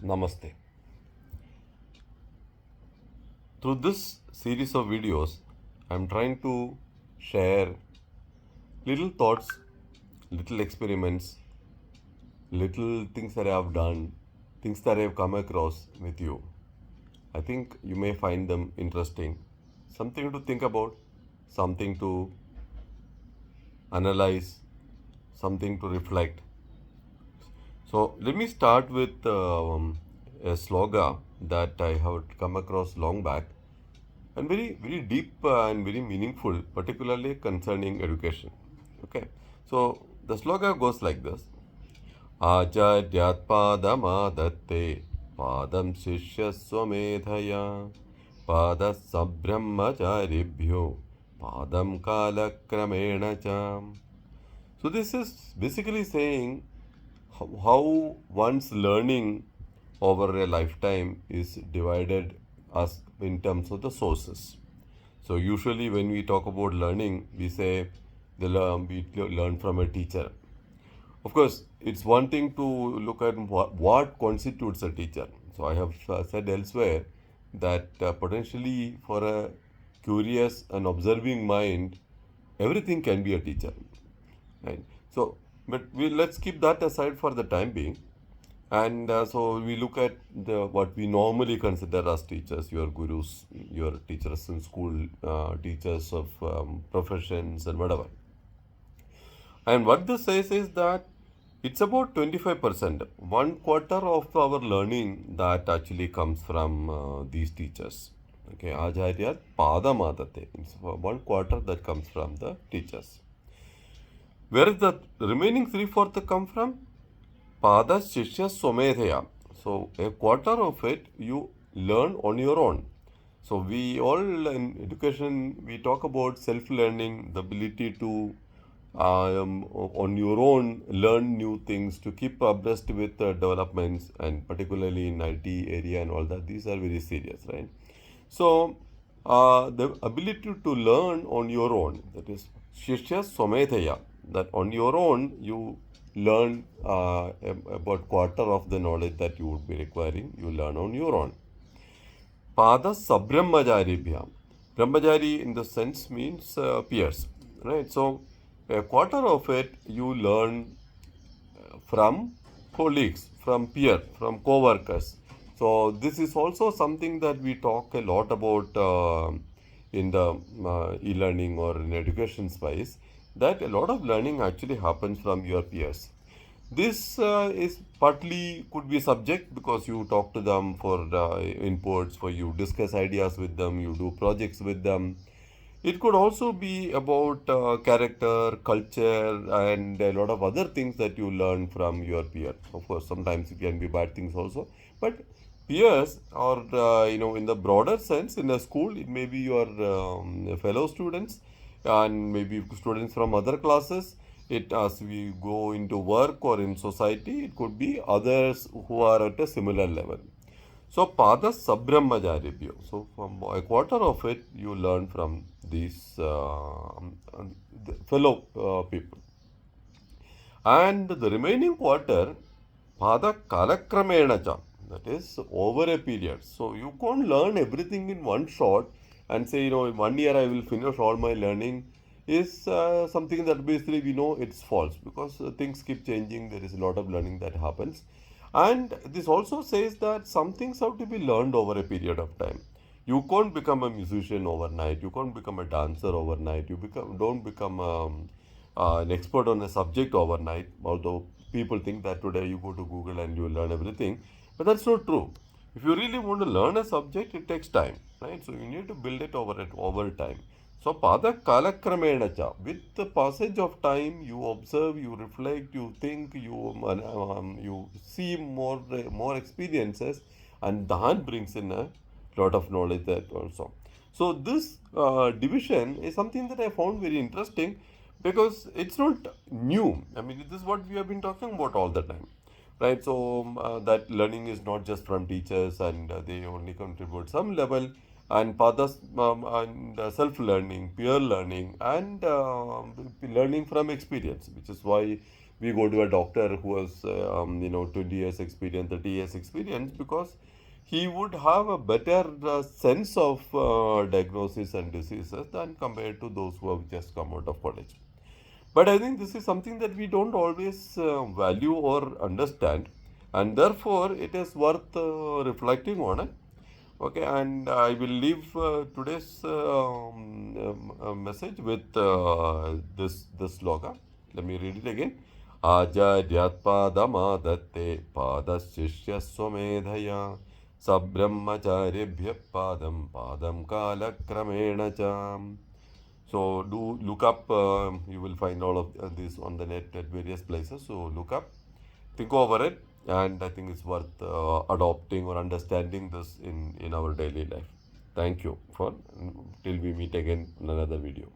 Namaste. Through this series of videos, I'm trying to share little thoughts, little experiments, little things that I have done, things that I have come across with you. I think you may find them interesting, something to think about, something to analyze, something to reflect. So let me start with a slogan that I have come across long back and very deep and very meaningful, particularly concerning education. Okay, so the slogan goes like this: Acharyat padam adatte padam shishya swamedhaya padas sabbrahmacharibhyo padam kalakramena cha. So this is basically saying how one's learning over a lifetime is divided as in terms of the sources. So usually when we talk about learning, we say we learn from a teacher. Of course, it's one thing to look at what constitutes a teacher. So I have said elsewhere that potentially for a curious and observing mind, everything can be a teacher, right? So, but let's keep that aside for the time being. And so we look at the what we normally consider as teachers, your gurus, your teachers in school, teachers of professions and whatever. And what this says is that it's about 25%, one quarter of our learning that actually comes from these teachers. Okay, Acharya Padamadate. It's one quarter that comes from the teachers. Where is the remaining three-fourths come from? Pada Shishya Somedhaya. So a quarter of it you learn on your own. So we all in education we talk about self-learning, the ability to on your own learn new things, to keep abreast with developments, and particularly in IT area and all that. These are very serious, right? So the ability to learn on your own, that is Shishya Somedhaya, that on your own you learn about quarter of the knowledge that you would be requiring, you learn on your own. Pada Sabrahmacharibhyam. Brahmachari in the sense means peers, right? So a quarter of it you learn from colleagues, from peer, from co-workers. So this is also something that we talk a lot about in the e-learning or in education space, that a lot of learning actually happens from your peers. This is partly could be subject because you talk to them for inputs, for you discuss ideas with them, you do projects with them. It could also be about character, culture, and a lot of other things that you learn from your peer. Of course, sometimes it can be bad things also. But peers, or in the broader sense, in a school, it may be your fellow students, and maybe students from other classes. It as we go into work or in society, it could be others who are at a similar level. So Pada Sabrahmacharibhyo. So from a quarter of it you learn from these the fellow people. And the remaining quarter, Pada Kalakramena cha. That is over a period. So you can't learn everything in one shot and say, in 1 year I will finish all my learning, is something that basically we know it's false, because things keep changing. There is a lot of learning that happens. And this also says that some things have to be learned over a period of time. You can't become a musician overnight. You can't become a dancer overnight. Don't become an expert on a subject overnight. Although people think that today you go to Google and you learn everything, but that's not true. If you really want to learn a subject, it takes time, right? So you need to build it over time. So pada kalakramena cha. With the passage of time, you observe, you reflect, you think, you see more experiences, and that brings in a lot of knowledge that also. So this division is something that I found very interesting, because it's not new. I mean, this is what we have been talking about all the time, right? So that learning is not just from teachers, and they only contribute some level, and pathas and self-learning, peer learning, and learning from experience, which is why we go to a doctor who has 20 years experience, 30 years experience, because he would have a better sense of diagnosis and diseases than compared to those who have just come out of college. But I think this is something that we don't always value or understand, and therefore it is worth reflecting on it. Okay, and I will leave today's message with this slogan. Let me read it again. Ajaryat padamadatte padashishya swamedhaya sabrahmacharyabhya padam kalakramena cha. So do look up. You will find all of this on the net at various places. So look up, think over it, and I think it's worth adopting or understanding this in our daily life. Thank you for till we meet again in another video.